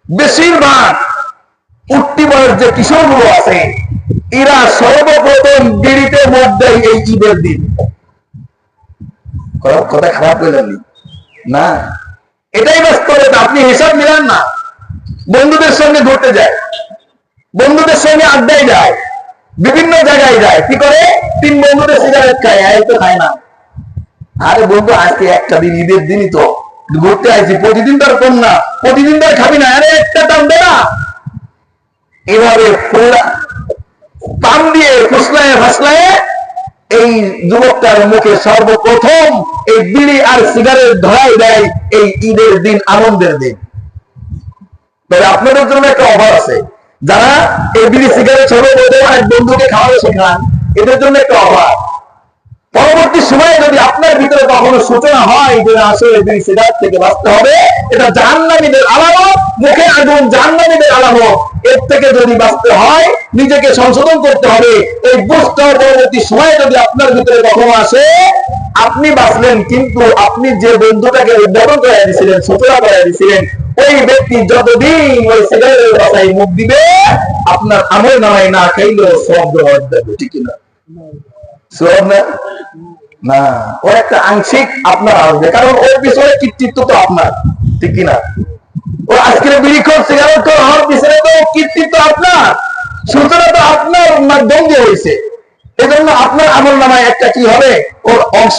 বেশিরভাগ উঠতি বয়স যে কিশোরগুলো আছে এরা সর্বপ্রথম বিড়িতে মত দেয় এই ঈদের দিন। কথা খারাপ বললেন না, এটাই বাস্তবতা। আপনি হিসাব মিলান না। বন্ধুদের সঙ্গে ঘুরতে যায়, বন্ধুদের সঙ্গে আড্ডায় যায়, বিভিন্ন জায়গায় যায়, কি করে? 3 বন্ধুদের সিগারেট খায়, এই তো খায় না। আরে বন্ধু, আজকে একটা দিন, ঈদের দিনই তো ঘুরতে আসছি, প্রতিদিন তার কম না, প্রতিদিন তার খাবি না, আরে একটা টানবে না। এভাবে পাম দিয়ে ফুসলায় ফাসলায় এই যুবকটার মুখে সর্বপ্রথম এই বিড়ি আর সিগারেট ধরাই দেয় এই ঈদের দিন, আনন্দের দিন। তবে আপনাদের জন্য একটা অফার আছে, যারা এই বিড়ি সিগারেট সর্বপ্রথম এক বন্ধুকে খাওয়ানো শেখান, এদের জন্য একটা অফার। পরবর্তী সময়ে যদি আপনার ভিতরে কখনো সূচনা হয় যে আসলে বিড়ি সিগারেট থেকে বাঁচতে হবে, এটা জাহান্নামীদের আলামত, মুখে আগুন জাহান্নামীদের আলামত, এর থেকে যদি বাঁচতে হয় নিজেকে সংশোধন করতে হবে। এই বুঝটা পরবর্তী সময়ে যদি আপনার ভিতরে কখনো আসে, আপনি বাঁচলেন, কিন্তু আপনি যে বন্ধুটাকে উদ্বোধন করে দিয়েছিলেন, সূচনা করে দিয়েছিলেন, ওই ব্যক্তি যতদিন ওই সিগারেটের বাসায় মুখ দিবে, আপনার আমল নামায় না খাইলেও সব দেওয়া যাবে, ঠিক না? সব না, ও একটা আংশিক আপনার আসবে, কারণ ওর পিছনে কৃতিত্ব তো আপনার, ঠিক কিনা? ও আজকের বিড়িখোর সিগারেট হওয়ার পিছনে তো কৃতিত্ব আপনার, সূচনা তো আপনার মাধ্যম দিয়ে হয়েছে। এজন্য আপনার আমল নামায় একটা কি হবে, ওর অংশ